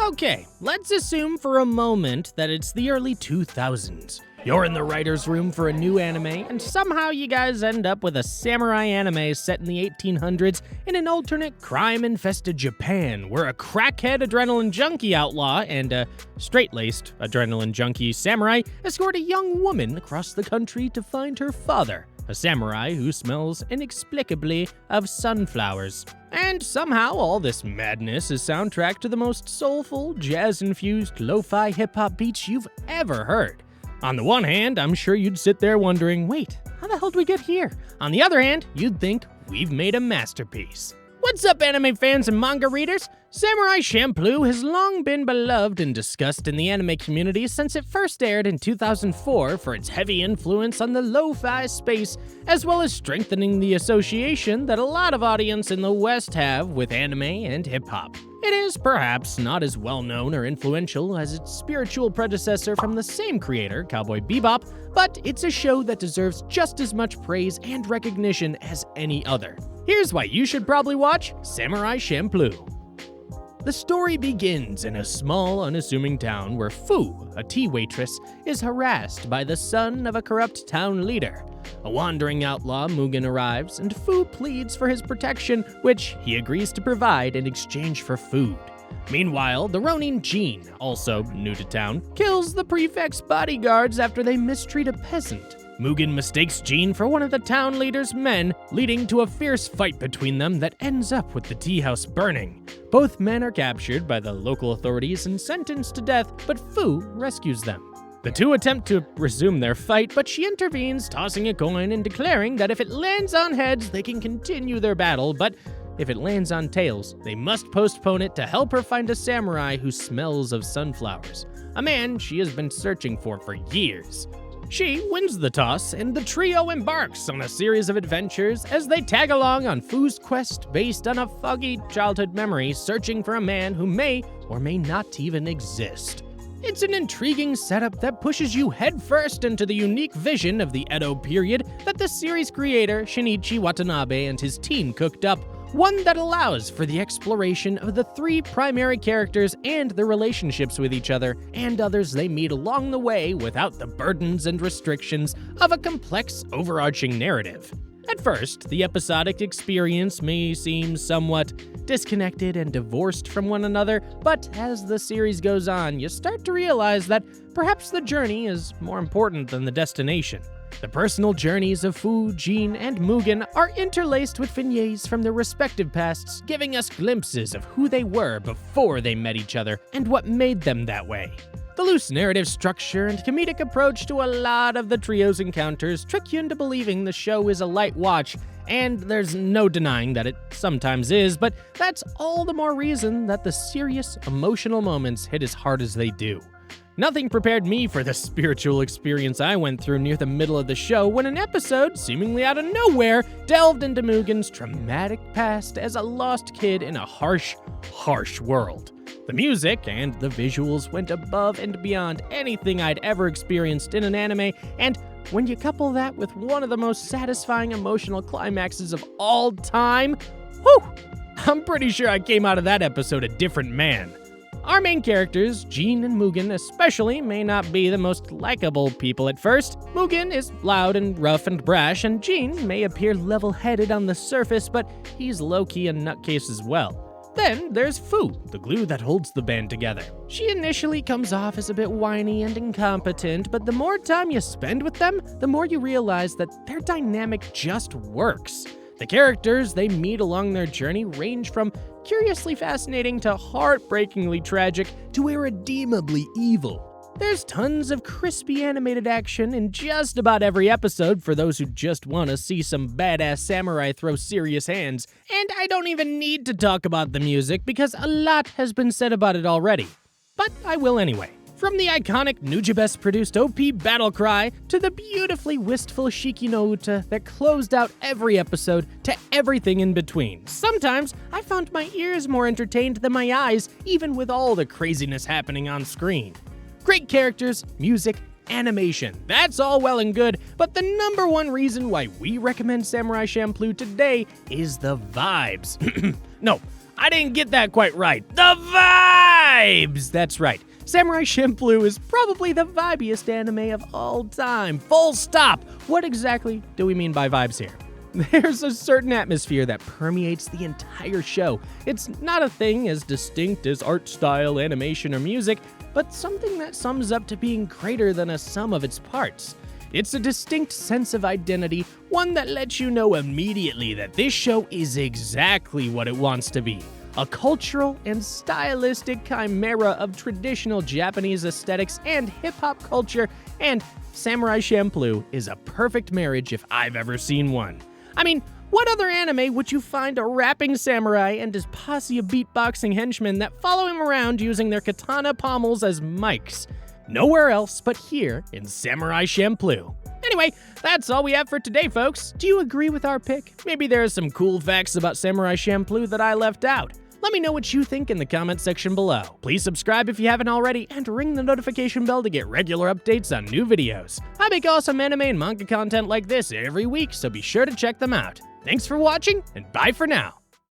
Okay, let's assume for a moment that it's the early 2000s. You're in the writer's room for a new anime, and somehow you guys end up with a samurai anime set in the 1800s in an alternate crime-infested Japan, where a crackhead adrenaline junkie outlaw and a straight-laced adrenaline junkie samurai escort a young woman across the country to find her father, a samurai who smells inexplicably of sunflowers. And somehow all this madness is soundtracked to the most soulful, jazz-infused, lo-fi hip-hop beats you've ever heard. On the one hand, I'm sure you'd sit there wondering, wait, how the hell did we get here? On the other hand, you'd think we've made a masterpiece. What's up, anime fans and manga readers? Samurai Champloo has long been beloved and discussed in the anime community since it first aired in 2004 for its heavy influence on the lo-fi space, as well as strengthening the association that a lot of audience in the West have with anime and hip-hop. It is perhaps not as well-known or influential as its spiritual predecessor from the same creator, Cowboy Bebop, but it's a show that deserves just as much praise and recognition as any other. Here's why you should probably watch Samurai Champloo. The story begins in a small, unassuming town where Fu, a tea waitress, is harassed by the son of a corrupt town leader. A wandering outlaw, Mugen, arrives, and Fu pleads for his protection, which he agrees to provide in exchange for food. Meanwhile, the Ronin Jean, also new to town, kills the prefect's bodyguards after they mistreat a peasant. Mugen mistakes Jean for one of the town leader's men, leading to a fierce fight between them that ends up with the tea house burning. Both men are captured by the local authorities and sentenced to death, but Fu rescues them. The two attempt to resume their fight, but she intervenes, tossing a coin and declaring that if it lands on heads, they can continue their battle, but if it lands on tails, they must postpone it to help her find a samurai who smells of sunflowers, a man she has been searching for years. She wins the toss, and the trio embarks on a series of adventures as they tag along on Fu's quest based on a foggy childhood memory, searching for a man who may or may not even exist. It's an intriguing setup that pushes you headfirst into the unique vision of the Edo period that the series creator Shinichi Watanabe and his team cooked up, one that allows for the exploration of the three primary characters and their relationships with each other and others they meet along the way without the burdens and restrictions of a complex, overarching narrative. At first, the episodic experience may seem somewhat disconnected and divorced from one another, but as the series goes on, you start to realize that perhaps the journey is more important than the destination. The personal journeys of Fu, Jean, and Mugen are interlaced with vignettes from their respective pasts, giving us glimpses of who they were before they met each other and what made them that way. The loose narrative structure and comedic approach to a lot of the trio's encounters trick you into believing the show is a light watch, and there's no denying that it sometimes is, but that's all the more reason that the serious, emotional moments hit as hard as they do. Nothing prepared me for the spiritual experience I went through near the middle of the show when an episode, seemingly out of nowhere, delved into Mugen's traumatic past as a lost kid in a harsh, harsh world. The music and the visuals went above and beyond anything I'd ever experienced in an anime, and when you couple that with one of the most satisfying emotional climaxes of all time, whew, I'm pretty sure I came out of that episode a different man. Our main characters, Jean and Mugen especially, may not be the most likable people at first. Mugen is loud and rough and brash, and Jean may appear level-headed on the surface, but he's low-key a nutcase as well. Then there's Fu, the glue that holds the band together. She initially comes off as a bit whiny and incompetent, but the more time you spend with them, the more you realize that their dynamic just works. The characters they meet along their journey range from curiously fascinating to heartbreakingly tragic to irredeemably evil. There's tons of crispy animated action in just about every episode for those who just want to see some badass samurai throw serious hands, and I don't even need to talk about the music because a lot has been said about it already. But I will anyway. From the iconic Nujabes-produced OP battle cry to the beautifully wistful Shiki no Uta that closed out every episode to everything in between. Sometimes I found my ears more entertained than my eyes, even with all the craziness happening on screen. Great characters, music, animation, that's all well and good, but the number one reason why we recommend Samurai Champloo today is the vibes. No, I didn't get that quite right. The vibes! That's right. Samurai Champloo is probably the vibiest anime of all time. Full stop! What exactly do we mean by vibes here? There's a certain atmosphere that permeates the entire show. It's not a thing as distinct as art style, animation, or music, but something that sums up to being greater than a sum of its parts. It's a distinct sense of identity, one that lets you know immediately that this show is exactly what it wants to be. A cultural and stylistic chimera of traditional Japanese aesthetics and hip-hop culture, and Samurai Champloo is a perfect marriage if I've ever seen one. I mean, what other anime would you find a rapping samurai and his posse of beatboxing henchmen that follow him around using their katana pommels as mics? Nowhere else but here in Samurai Champloo. Anyway, that's all we have for today, folks. Do you agree with our pick? Maybe there are some cool facts about Samurai Champloo that I left out. Let me know what you think in the comment section below. Please subscribe if you haven't already, and ring the notification bell to get regular updates on new videos. I make awesome anime and manga content like this every week, so be sure to check them out. Thanks for watching, and bye for now.